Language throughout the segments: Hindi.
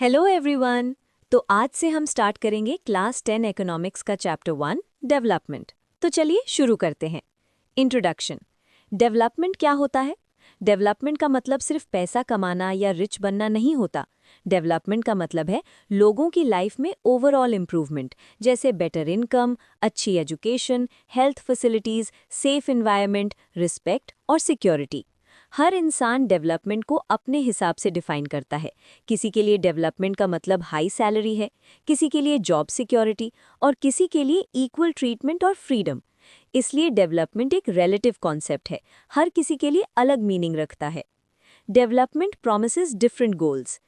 Hello everyone. तो आज से हम स्टार्ट करेंगे क्लास 10 इकोनॉमिक्स का चैप्टर 1 डेवलपमेंट। तो चलिए शुरू करते हैं। इंट्रोडक्शन। डेवलपमेंट क्या होता है? डेवलपमेंट का मतलब सिर्फ पैसा कमाना या रिच बनना नहीं होता। डेवलपमेंट का मतलब है लोगों की लाइफ में ओवरऑल इम्प्रूवमेंट, जैसे बेटर इनकम, अच्छी education, health facilities, safe environment, respect और सिक्योरिटी। हर इंसान डेवलपमेंट को अपने हिसाब से डिफाइन करता है। किसी के लिए डेवलपमेंट का मतलब हाई सैलरी है, किसी के लिए जॉब सिक्योरिटी और किसी के लिए इक्वल ट्रीटमेंट और फ्रीडम। इसलिए डेवलपमेंट एक रिलेटिव कॉन्सेप्ट है, हर किसी के लिए अलग मीनिंग रखता है। Development promises different goals.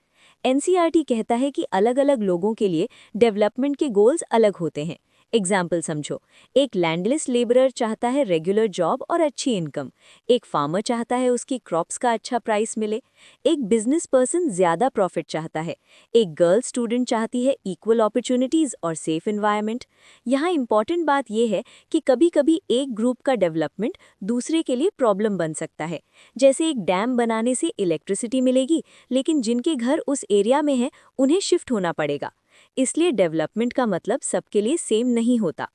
NCERT कहता है कि अलग अलग लोगों के लिए डेवलपमेंट के गोल्स अलग होते हैं। एग्जाम्पल समझो, एक लैंडलेस लेबरर चाहता है रेगुलर जॉब और अच्छी इनकम, एक फार्मर चाहता है उसकी क्रॉप्स का अच्छा प्राइस मिले, एक बिजनेस पर्सन ज्यादा प्रॉफिट चाहता है, एक गर्ल स्टूडेंट चाहती है इक्वल अपॉर्चुनिटीज और सेफ एनवायरनमेंट। यहाँ इंपॉर्टेंट बात यह है कि कभी कभी एक ग्रुप का डेवलपमेंट दूसरे के लिए प्रॉब्लम बन सकता है। जैसे एक डैम बनाने से इलेक्ट्रिसिटी मिलेगी, लेकिन जिनके घर उस एरिया में है उन्हें शिफ्ट होना पड़ेगा। इसलिए डेवलपमेंट का मतलब सबके लिए सेम नहीं होता।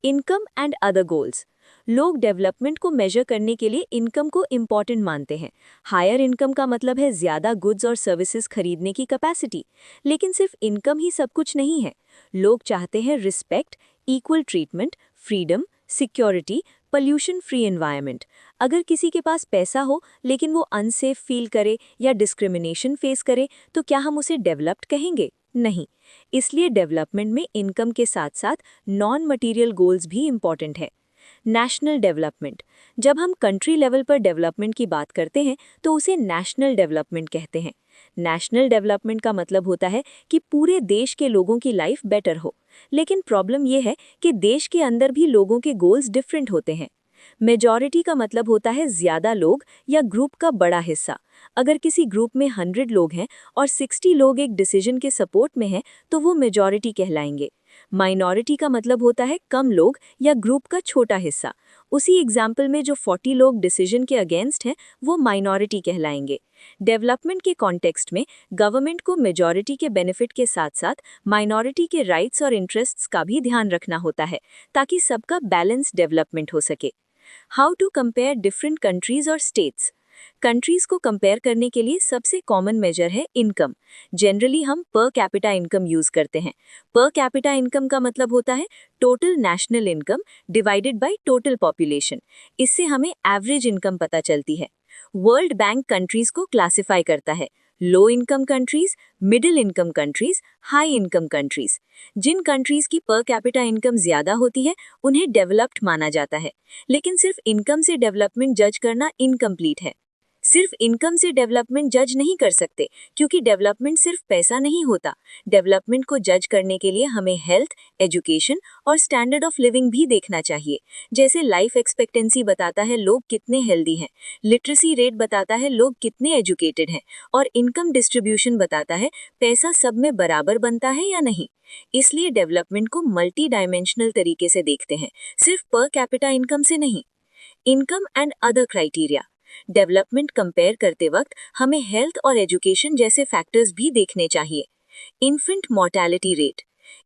Income and other goals. लोग डेवलपमेंट को मेजर करने के लिए इनकम को इम्पॉर्टेंट मानते हैं। हायर इनकम का मतलब है ज्यादा गुड्स और सर्विसेज खरीदने की कैपेसिटी। लेकिन सिर्फ इनकम ही सब कुछ नहीं है। लोग चाहते हैं respect, equal treatment, freedom, security, pollution free environment. अगर किसी के पास पैसा हो लेकिन वो अनसेफ फील करे या डिस्क्रिमिनेशन फेस करे, तो क्या हम उसे डेवलप्ड कहेंगे? नहीं। इसलिए डेवलपमेंट में इनकम के साथ साथ नॉन मटेरियल गोल्स भी इम्पॉर्टेंट है। National development. जब हम कंट्री लेवल पर डेवलपमेंट की बात करते हैं तो उसे नेशनल डेवलपमेंट कहते हैं। नेशनल डेवलपमेंट का मतलब होता है कि पूरे देश के लोगों की लाइफ बेटर हो। लेकिन प्रॉब्लम यह है कि देश के अंदर भी लोगों के गोल्स डिफरेंट होते हैं। मेजॉरिटी का मतलब होता है ज्यादा लोग या ग्रुप का बड़ा हिस्सा। अगर किसी ग्रुप में 100 लोग हैं और 60 लोग एक डिसीजन के सपोर्ट में हैं, तो वो मेजॉरिटी कहलाएंगे। माइनॉरिटी का मतलब होता है कम लोग या ग्रुप का छोटा हिस्सा। उसी एग्जाम्पल में जो 40 लोग डिसीजन के अगेंस्ट हैं, वो माइनॉरिटी कहलाएंगे। डेवलपमेंट के कॉन्टेक्स्ट में गवर्नमेंट को मेजॉरिटी के बेनिफिट के साथ साथ माइनॉरिटी के राइट्स और इंटरेस्ट्स का भी ध्यान रखना होता है, ताकि सबका बैलेंस डेवलपमेंट हो सके। How to compare different countries और स्टेट्स। कंट्रीज को कंपेयर करने के लिए सबसे कॉमन मेजर है इनकम। जनरली हम पर कैपिटा इनकम यूज करते हैं। पर कैपिटा इनकम का मतलब होता है total national income divided by total population. इससे हमें एवरेज इनकम पता चलती है। वर्ल्ड बैंक कंट्रीज को क्लासिफाई करता है: low income countries, middle income countries, high income countries. जिन कंट्रीज की पर कैपिटा इनकम ज्यादा होती है उन्हें डेवलप्ड माना जाता है। लेकिन सिर्फ इनकम से डेवलपमेंट जज करना इनकम्प्लीट है। सिर्फ इनकम से डेवलपमेंट जज नहीं कर सकते, क्योंकि डेवलपमेंट सिर्फ पैसा नहीं होता। डेवलपमेंट को जज करने के लिए हमें हेल्थ, एजुकेशन और स्टैंडर्ड ऑफ लिविंग भी देखना चाहिए। जैसे लाइफ एक्सपेक्टेंसी बताता है लोग कितने हेल्दी हैं, लिटरेसी रेट बताता है लोग कितने एजुकेटेड हैं, और इनकम डिस्ट्रीब्यूशन बताता है पैसा सब में बराबर बनता है या नहीं। इसलिए डेवलपमेंट को मल्टी डायमेंशनल तरीके से देखते हैं, सिर्फ पर कैपिटा इनकम से नहीं। Income and other criteria. Development compare करते वक्त हमें हेल्थ और एजुकेशन जैसे फैक्टर्स भी देखने चाहिए। Infant mortality rate.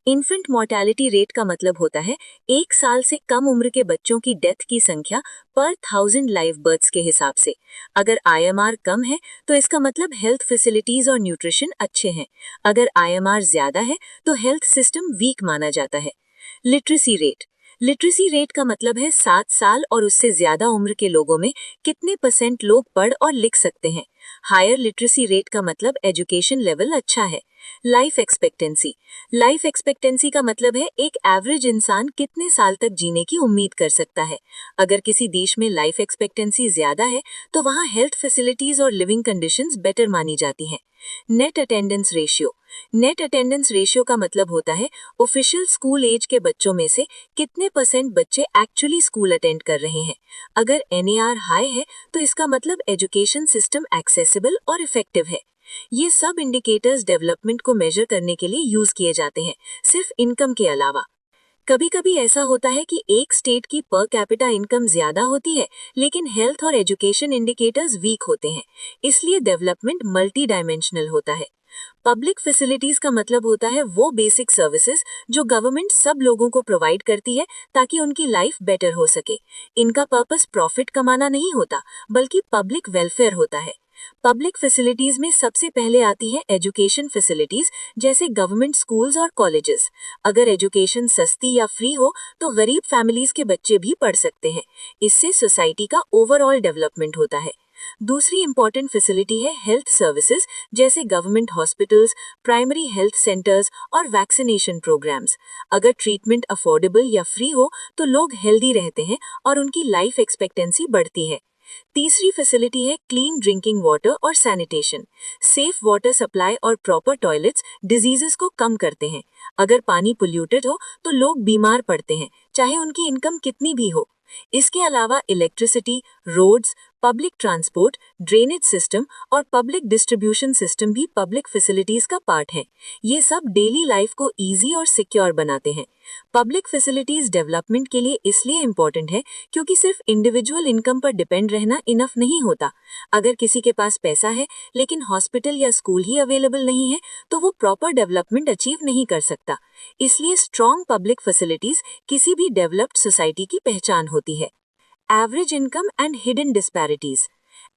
Infant mortality rate का मतलब होता है 1 साल से कम उम्र के बच्चों की डेथ की संख्या पर 1000 लाइव बर्थ्स के हिसाब से। अगर आईएमआर कम है तो इसका मतलब हेल्थ फैसिलिटीज और न्यूट्रिशन अच्छे हैं। अगर आईएमआर ज्यादा है तो हेल्थ सिस्टम वीक माना जाता है। Literacy rate. लिटरेसी रेट का मतलब है 7 साल और उससे ज्यादा उम्र के लोगों में कितने % लोग पढ़ और लिख सकते हैं। हायर लिटरेसी रेट का मतलब एजुकेशन लेवल अच्छा है। Life expectancy. लाइफ एक्सपेक्टेंसी का मतलब है एक एवरेज इंसान कितने साल तक जीने की उम्मीद कर सकता है। अगर किसी देश में लाइफ एक्सपेक्टेंसी ज्यादा है तो वहाँ हेल्थ फैसिलिटीज और लिविंग कंडीशंस बेटर मानी जाती हैं। Net attendance ratio. Net attendance ratio का मतलब होता है ऑफिशियल स्कूल एज के बच्चों में से कितने % बच्चे एक्चुअली स्कूल अटेंड कर रहे हैं। अगर एनएआर हाई है तो इसका मतलब एजुकेशन सिस्टम एक्सेसिबल और इफेक्टिव है। ये सब इंडिकेटर्स डेवलपमेंट को मेजर करने के लिए यूज किए जाते हैं, सिर्फ इनकम के अलावा। कभी कभी ऐसा होता है कि एक स्टेट की पर कैपिटा इनकम ज्यादा होती है लेकिन हेल्थ और एजुकेशन इंडिकेटर्स वीक होते हैं। इसलिए डेवलपमेंट मल्टी डायमेंशनल होता है। पब्लिक फैसिलिटीज का मतलब होता है वो बेसिक सर्विसेज जो गवर्नमेंट सब लोगों को प्रोवाइड करती है ताकि उनकी लाइफ बेटर हो सके। इनका पर्पस प्रॉफिट कमाना नहीं होता, बल्कि पब्लिक वेलफेयर होता है। पब्लिक फैसिलिटीज में सबसे पहले आती है एजुकेशन फैसिलिटीज, जैसे गवर्नमेंट स्कूल्स और कॉलेजेस। अगर एजुकेशन सस्ती या फ्री हो तो गरीब फैमिलीज के बच्चे भी पढ़ सकते हैं। इससे सोसाइटी का ओवरऑल डेवलपमेंट होता है। दूसरी इंपॉर्टेंट फैसिलिटी है हेल्थ सर्विसेज, जैसे government hospitals, primary health centres और वैक्सीनेशन प्रोग्राम्स। अगर ट्रीटमेंट अफोर्डेबल या फ्री हो तो लोग हेल्दी रहते हैं और उनकी लाइफ एक्सपेक्टेंसी बढ़ती है। तीसरी फैसिलिटी है क्लीन ड्रिंकिंग वाटर और सैनिटेशन। सेफ वाटर सप्लाई और प्रॉपर टॉयलेट्स डिजीजेस को कम करते हैं। अगर पानी पोल्यूटेड हो तो लोग बीमार पड़ते हैं, चाहे उनकी इनकम कितनी भी हो। इसके अलावा electricity, roads, public transport, drainage system और पब्लिक डिस्ट्रीब्यूशन सिस्टम भी पब्लिक फैसिलिटीज का पार्ट है। ये सब डेली लाइफ को इजी और सिक्योर बनाते हैं। पब्लिक फैसिलिटीज डेवलपमेंट के लिए इसलिए इम्पोर्टेंट है क्योंकि सिर्फ इंडिविजुअल इनकम पर डिपेंड रहना इनफ नहीं होता। अगर किसी के पास पैसा है लेकिन हॉस्पिटल या स्कूल ही अवेलेबल नहीं है तो वो प्रॉपर डेवलपमेंट अचीव नहीं कर सकता। इसलिए स्ट्रॉन्ग पब्लिक फैसिलिटीज किसी भी डेवलप्ड सोसाइटी की पहचान होती है। Average income and hidden disparities.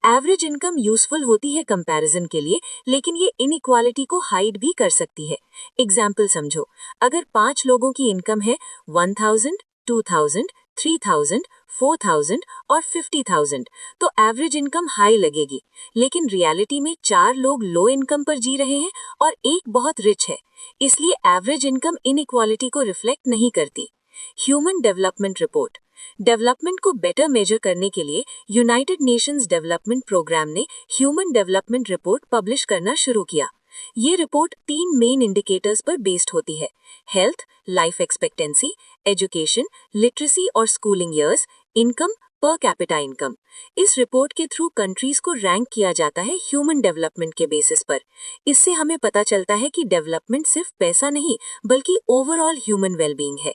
Average income useful होती है कंपैरिजन के लिए, लेकिन ये इनइक्वालिटी को हाइड भी कर सकती है। एग्जाम्पल समझो, अगर 5 लोगों की इनकम है 1000, 2000, 3000, 4000 और 50,000 तो एवरेज इनकम हाई लगेगी। लेकिन रियलिटी में 4 लोग लो इनकम पर जी रहे हैं और एक बहुत रिच है। इसलिए एवरेज इनकम इनइक्वालिटी को रिफ्लेक्ट नहीं करती। Human development report. डेवलपमेंट को बेटर मेजर करने के लिए यूनाइटेड नेशंस डेवलपमेंट प्रोग्राम ने ह्यूमन डेवलपमेंट रिपोर्ट पब्लिश करना शुरू किया। ये रिपोर्ट 3 मेन इंडिकेटर्स पर बेस्ड होती है: health, life expectancy, education, literacy और schooling years, income, per capita income. इस रिपोर्ट के थ्रू कंट्रीज को रैंक किया जाता है ह्यूमन डेवलपमेंट के बेसिस पर। इससे हमें पता चलता है कि डेवलपमेंट सिर्फ पैसा नहीं, बल्कि ओवरऑल ह्यूमन वेलबींग है।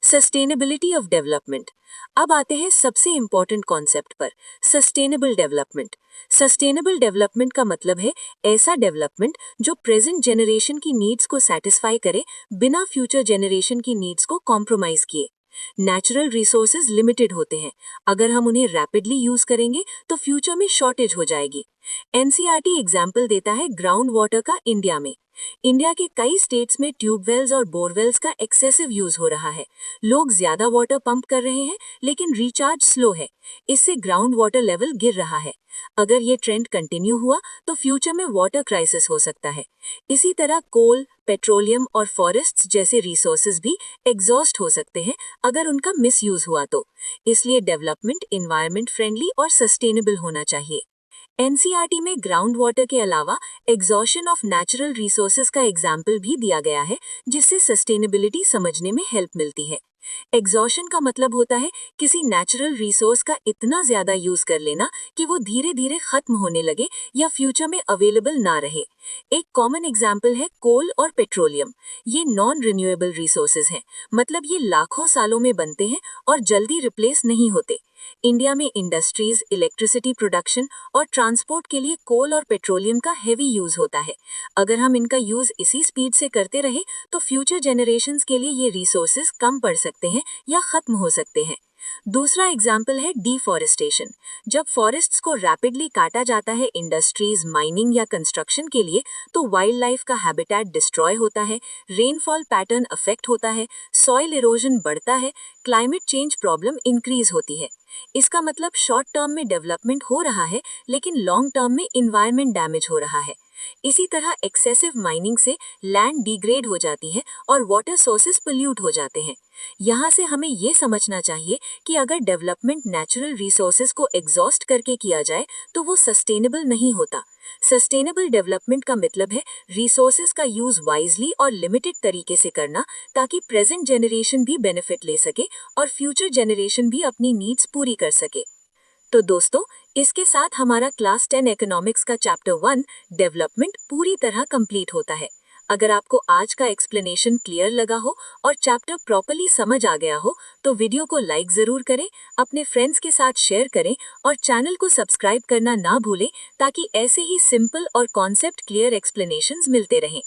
Sustainability of development. अब आते हैं सबसे इंपॉर्टेंट कॉन्सेप्ट पर, सस्टेनेबल डेवलपमेंट। सस्टेनेबल डेवलपमेंट का मतलब है ऐसा डेवलपमेंट जो प्रेजेंट जनरेशन की नीड्स को सेटिस्फाई करे, बिना फ्यूचर जनरेशन की नीड्स को कॉम्प्रोमाइज किए। नेचुरल रिसोर्सेज लिमिटेड होते हैं, अगर हम उन्हें रैपिडली यूज करेंगे तो फ्यूचर में शॉर्टेज हो जाएगी। एनसीईआरटी एग्जाम्पल देता है ग्राउंड वाटर का इंडिया में। इंडिया के कई स्टेट्स में ट्यूबवेल्स और बोरवेल्स का एक्सेसिव यूज हो रहा है। लोग ज्यादा वाटर पंप कर रहे हैं, लेकिन रिचार्ज स्लो है। इससे ग्राउंड वाटर लेवल गिर रहा है। अगर ये ट्रेंड कंटिन्यू हुआ तो फ्यूचर में वाटर क्राइसिस हो सकता है। इसी तरह कोल, पेट्रोलियम और फॉरेस्ट्स जैसे रिसोर्सेज भी एग्जॉस्ट हो सकते हैं अगर उनका मिसयूज हुआ तो। इसलिए डेवलपमेंट एनवायरनमेंट फ्रेंडली और सस्टेनेबल होना चाहिए। एनसीईआरटी में ग्राउंड वाटर के अलावा एग्जॉशन ऑफ नेचुरल रिसोर्सेज का एग्जाम्पल भी दिया गया है, जिससे सस्टेनेबिलिटी समझने में हेल्प मिलती है। एग्जॉशन का मतलब होता है किसी नेचुरल रिसोर्स का इतना ज्यादा यूज कर लेना कि वो धीरे धीरे खत्म होने लगे या फ्यूचर में अवेलेबल ना रहे। एक कॉमन एग्जाम्पल है कोल और पेट्रोलियम। ये नॉन रिन्यूएबल रिसोर्सेज हैं, मतलब ये लाखों सालों में बनते हैं और जल्दी रिप्लेस नहीं होते। इंडिया में इंडस्ट्रीज, इलेक्ट्रिसिटी प्रोडक्शन और ट्रांसपोर्ट के लिए कोल और पेट्रोलियम का हेवी यूज होता है। अगर हम इनका यूज इसी स्पीड से करते रहे तो फ्यूचर जनरेशंस के लिए ये रिसोर्सेज कम पड़ सकते हैं या खत्म हो सकते हैं। दूसरा एग्जाम्पल है डिफॉरेस्टेशन। जब फॉरेस्ट्स को रैपिडली काटा जाता है इंडस्ट्रीज, माइनिंग या कंस्ट्रक्शन के लिए, तो वाइल्ड लाइफ का हैबिटेट डिस्ट्रॉय होता है, रेनफॉल पैटर्न अफेक्ट होता है, सॉइल इरोजन बढ़ता है, क्लाइमेट चेंज प्रॉब्लम इंक्रीज होती है। इसका मतलब शॉर्ट टर्म में डेवलपमेंट हो रहा है, लेकिन लॉन्ग टर्म में इन्वायरमेंट डैमेज हो रहा है। इसी तरह एक्सेसिव माइनिंग से लैंड डिग्रेड हो जाती है और वाटर सोर्सेज पोल्यूट हो जाते हैं। यहाँ से हमें ये समझना चाहिए कि अगर डेवलपमेंट नेचुरल रिसोर्सेज को एग्जॉस्ट करके किया जाए तो वो सस्टेनेबल नहीं होता। सस्टेनेबल डेवलपमेंट का मतलब है रिसोर्सेज का यूज वाइजली और लिमिटेड तरीके से करना, ताकि प्रेजेंट जनरेशन भी बेनिफिट ले सके और फ्यूचर जनरेशन भी अपनी नीड्स पूरी कर सके। तो दोस्तों, इसके साथ हमारा क्लास 10 इकोनॉमिक्स का चैप्टर 1 डेवलपमेंट पूरी तरह कंप्लीट होता है। अगर आपको आज का एक्सप्लेनेशन क्लियर लगा हो और चैप्टर प्रॉपर्ली समझ आ गया हो तो वीडियो को लाइक जरूर करें, अपने फ्रेंड्स के साथ शेयर करें और चैनल को सब्सक्राइब करना ना भूलें ताकि ऐसे ही सिंपल और कॉन्सेप्ट क्लियर एक्सप्लेनेशंस मिलते रहें।